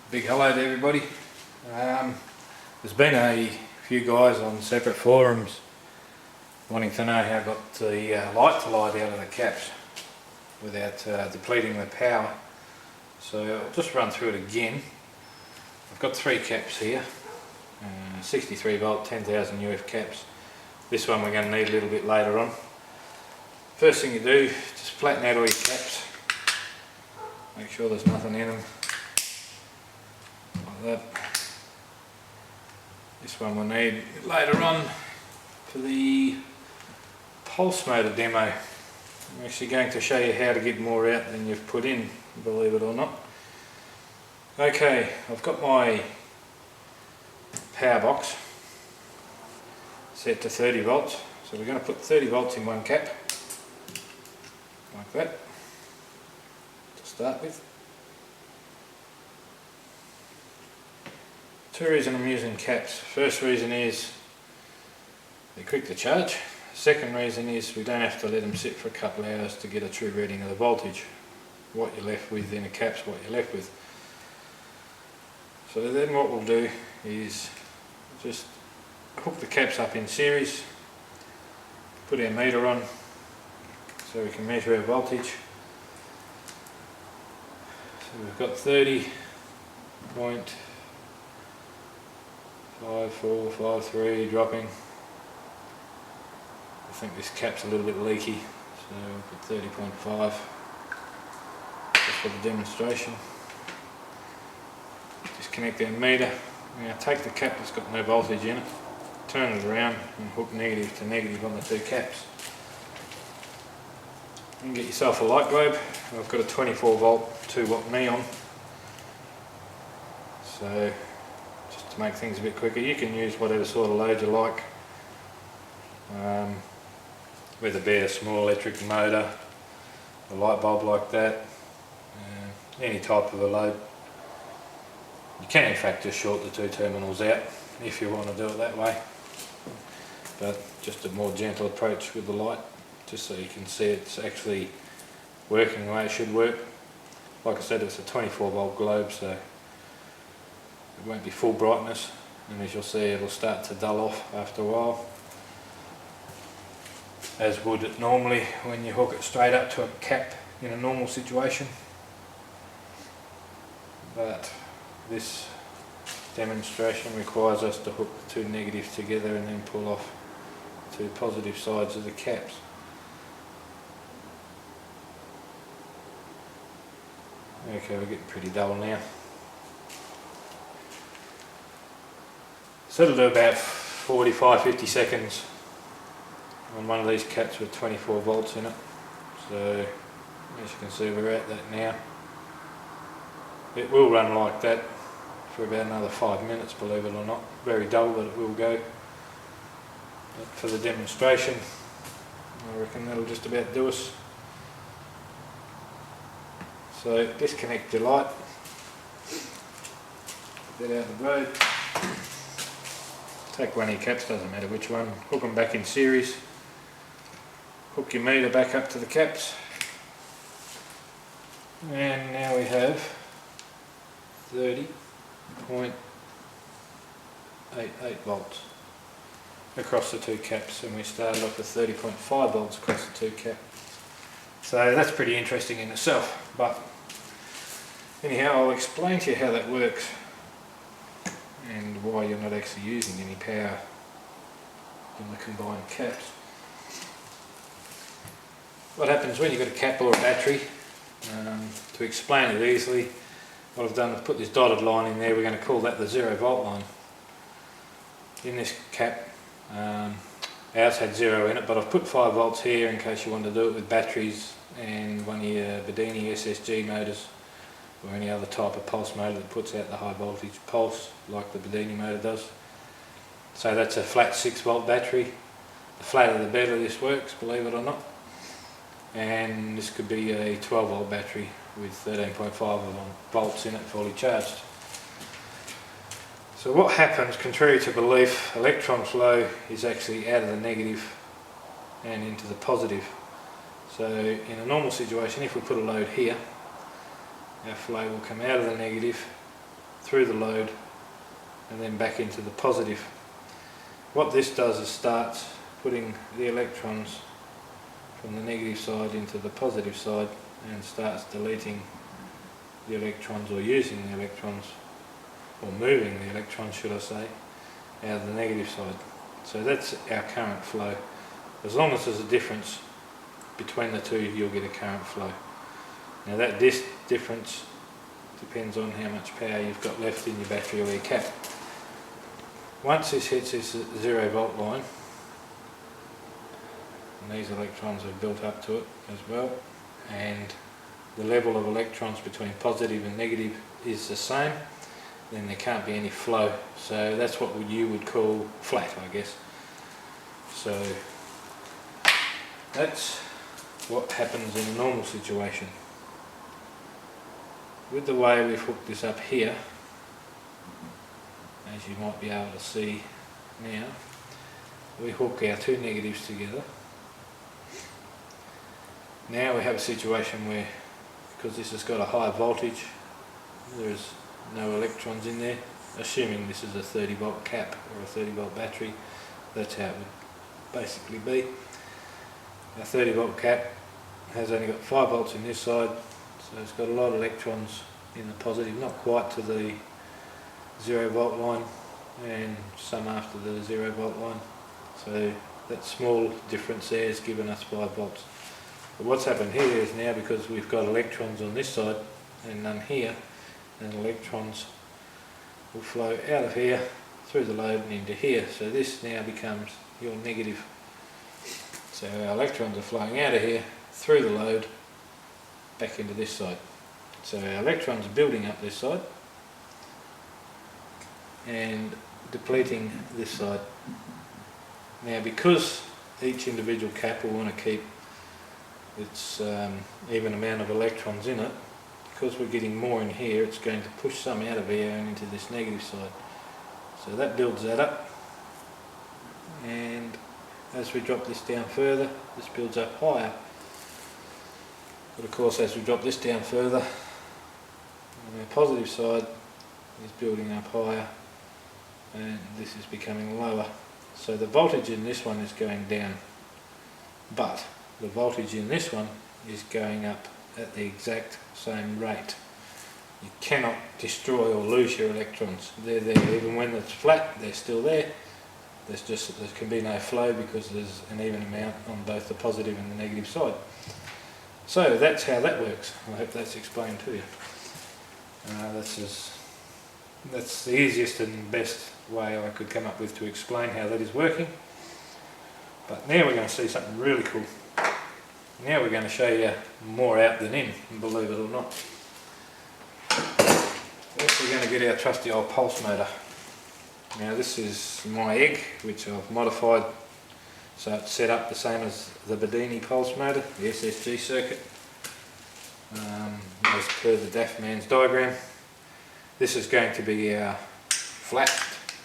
Big hello to everybody. There's been a few guys on separate forums wanting to know how I got the light to light out of the caps without depleting the power. So I'll just run through it again. I've got three caps here, 63 volt 10,000 UF caps. This one we're going to need a little bit later on. First thing you do, just flatten out all your caps. Make sure there's nothing in them. Like that. This one we'll need later on for the pulse motor demo. I'm actually going to show you how to get more out than you've put in, believe it or not. Okay, I've got my power box set to 30 volts. So we're going to put 30 volts in one cap, like that, to start with. Two reasons I'm using caps. First reason is they're quick to charge. Second reason is we don't have to let them sit for a couple of hours to get a true reading of the voltage. What you're left with in a cap's what you're left with. So then what we'll do is just hook the caps up in series, put our meter on so we can measure our voltage. So we've got 30.5453 dropping. I think this cap's a little bit leaky, so we'll put 30.5 just for the demonstration. Disconnect our meter. Now take the cap that's got no voltage in it, turn it around and hook negative to negative on the two caps. And get yourself a light globe. I've got a 24 volt 2 watt neon. So just to make things a bit quicker, you can use whatever sort of load you like. Whether it be a small electric motor, a light bulb like that, any type of a load. You can in fact just short the two terminals out if you want to do it that way, but just a more gentle approach with the light, just so you can see it's actually working the way it should work. Like I said, it's a 24 volt globe, so it won't be full brightness, and as you'll see it'll start to dull off after a while, as would it normally when you hook it straight up to a cap in a normal situation. But this demonstration requires us to hook the two negatives together and then pull off the two positive sides of the caps. Okay, we're getting pretty dull now. So it'll do about 45-50 seconds on one of these caps with 24 volts in it. So as you can see, we're at that now. It will run like that for about another 5 minutes, believe it or not. Very dull, but it will go. But for the demonstration, I reckon that'll just about do us. So disconnect your light, get out of the road, take one of your caps, doesn't matter which one, hook them back in series, hook your meter back up to the caps, and now we have 30.88 volts across the two caps, and we started off with 30.5 volts across the two caps. So that's pretty interesting in itself, but anyhow, I'll explain to you how that works and why you're not actually using any power in the combined caps. What happens when you've got a cap or a battery, to explain it easily, what I've done is put this dotted line in there. We're going to call that the 0 volt line. In this cap, ours had 0 in it, but I've put 5 volts here in case you want to do it with batteries and one of your Bedini SSG motors, or any other type of pulse motor that puts out the high voltage pulse like the Bedini motor does. So that's a flat 6 volt battery. The flatter the better this works, believe it or not. And this could be a 12 volt battery with 13.5 volts in it fully charged. So what happens, contrary to belief, electron flow is actually out of the negative and into the positive. So in a normal situation, if we put a load here, our flow will come out of the negative through the load and then back into the positive. What this does is starts putting the electrons from the negative side into the positive side and starts deleting the electrons, or using the electrons, or moving the electrons should I say, out of the negative side. So that's our current flow. As long as there's a difference between the two, you'll get a current flow. Now that difference depends on how much power you've got left in your battery or your cap. Once this hits this 0 volt line, and these electrons have built up to it as well, and the level of electrons between positive and negative is the same, then there can't be any flow. So that's what you would call flat, I guess. So that's what happens in a normal situation. With the way we've hooked this up here, as you might be able to see now, we hook our two negatives together. Now we have a situation where, because this has got a high voltage, there's no electrons in there. Assuming this is a 30 volt cap or a 30 volt battery, that's how it would basically be. A 30 volt cap has only got 5 volts in this side, so it's got a lot of electrons in the positive, not quite to the 0 volt line, and some after the 0 volt line. So that small difference there has given us 5 volts. But what's happened here is now, because we've got electrons on this side and none here, and electrons will flow out of here through the load and into here. So this now becomes your negative. So our electrons are flowing out of here through the load back into this side. So our electrons are building up this side and depleting this side. Now, because each individual cap will want to keep its even amount of electrons in it, because we're getting more in here, it's going to push some out of here and into this negative side. So that builds that up, and as we drop this down further, this builds up higher. But of course, as we drop this down further, on our positive side is building up higher, and this is becoming lower. So the voltage in this one is going down, but the voltage in this one is going up at the exact same rate. You cannot destroy or lose your electrons. They're there. Even when it's flat, they're still there. There can be no flow because there's an even amount on both the positive and the negative side. So that's how that works. I hope that's explained to you. That's the easiest and best way I could come up with to explain how that is working. But now we're going to see something really cool. Now we're going to show you more out than in, believe it or not. First we're going to get our trusty old pulse motor. Now this is my egg, which I've modified so it's set up the same as the Bedini pulse motor, the SSG circuit, as per the DAF man's diagram. This is going to be our flat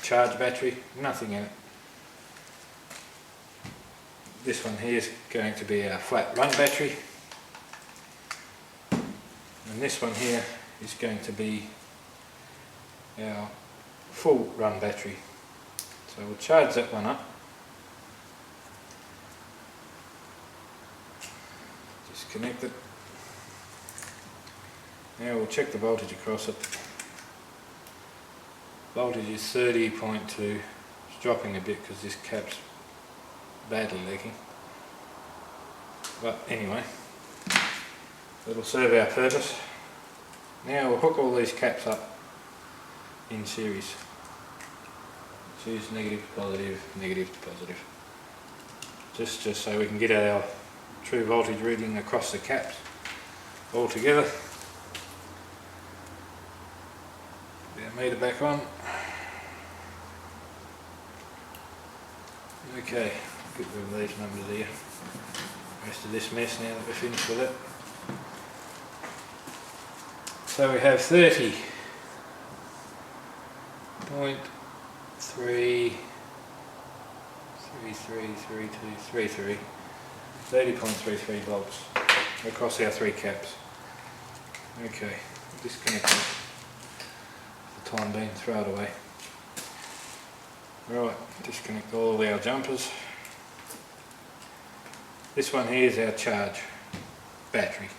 charge battery, nothing in it. This one here is going to be our flat run battery, and this one here is going to be our full run battery. So we'll charge that one up. Disconnect it. Now we'll check the voltage across it. Voltage is 30.2. It's dropping a bit because this cap's badly leaking. But anyway, it'll serve our purpose. Now we'll hook all these caps up in series. Choose negative to positive, negative to positive. Just so we can get our true voltage reading across the caps all together. Put our meter back on. Okay, get rid of these numbers here. Rest of this mess now that we're finished with it. So we have 30.33 volts across our three caps. Okay, disconnect the time being, throw it away. Right, disconnect all our jumpers. This one here is our charge battery,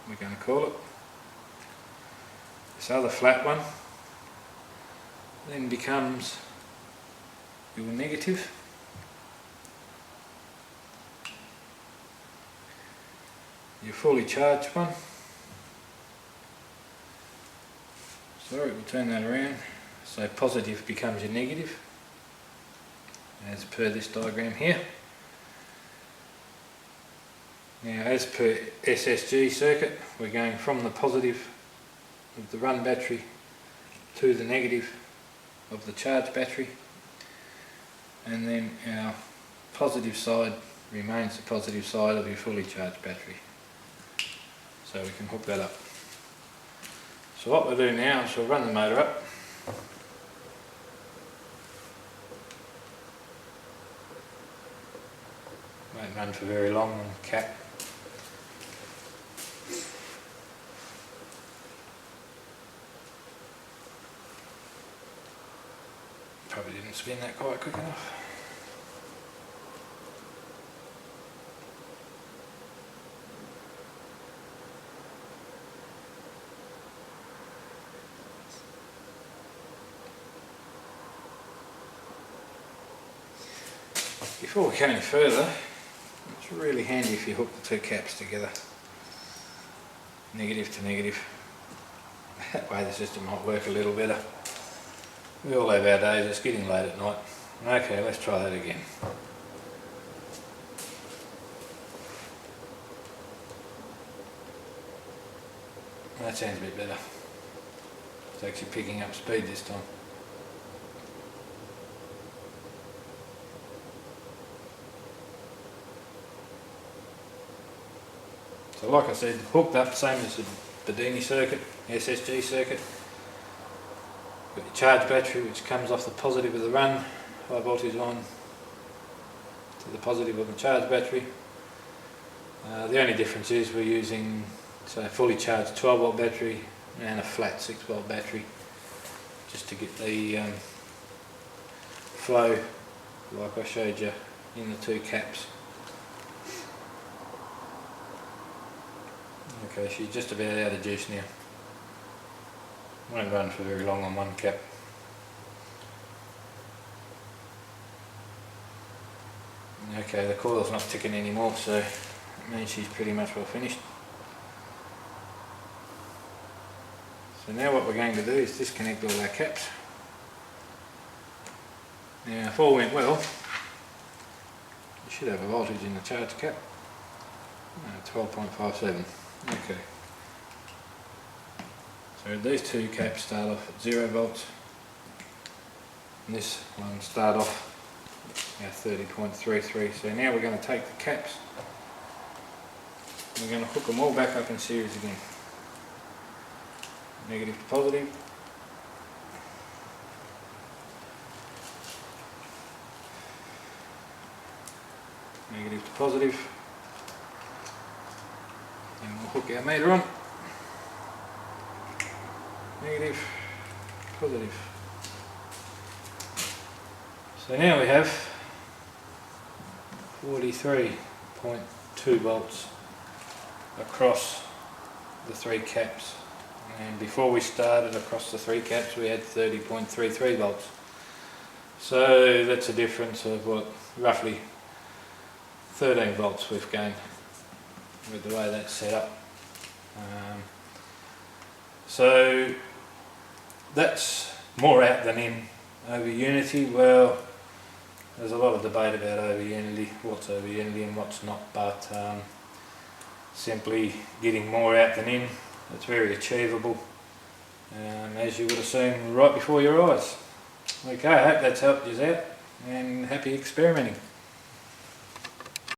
we're going to call it. This other flat one then becomes your negative. Your fully charged one. Sorry, we'll turn that around. So positive becomes your negative, as per this diagram here. Now, as per SSG circuit, we're going from the positive of the run battery to the negative of the charge battery, and then our positive side remains the positive side of your fully charged battery. So we can hook that up. So what we'll do now is we'll run the motor up. Won't run for very long on the cap. Probably didn't spin that quite quick enough. Before we go any further, it's really handy if you hook the two caps together, negative to negative. That way the system might work a little better. We all have our days, it's getting late at night. Okay, let's try that again. That sounds a bit better. It's actually picking up speed this time. So like I said, hooked up, same as the Bedini circuit, SSG circuit. Got your charge battery which comes off the positive of the run, high voltage line to the positive of the charge battery. The only difference is we're using a fully charged 12 volt battery and a flat 6 volt battery, just to get the flow like I showed you in the two caps. Okay, she's just about out of juice now. Won't run for very long on one cap. Okay, the coil's not ticking anymore, so it means she's pretty much well finished. So now what we're going to do is disconnect all our caps. Now if all went well, you should have a voltage in the charge cap. 12.57. Okay. So these two caps start off at 0 volts, and this one start off at 30.33. So now we're going to take the caps, we're going to hook them all back up in series again. Negative to positive. Negative to positive. And we'll hook our meter on. Negative, positive. So now we have 43.2 volts across the three caps, and before we started across the three caps we had 30.33 volts. So that's a difference of what, roughly 13 volts we've gained with the way that's set up. So that's more out than in over unity. Well, there's a lot of debate about over unity, what's over unity and what's not, but simply getting more out than in, it's very achievable, as you would have seen right before your eyes. Okay, I hope that's helped you out, and happy experimenting.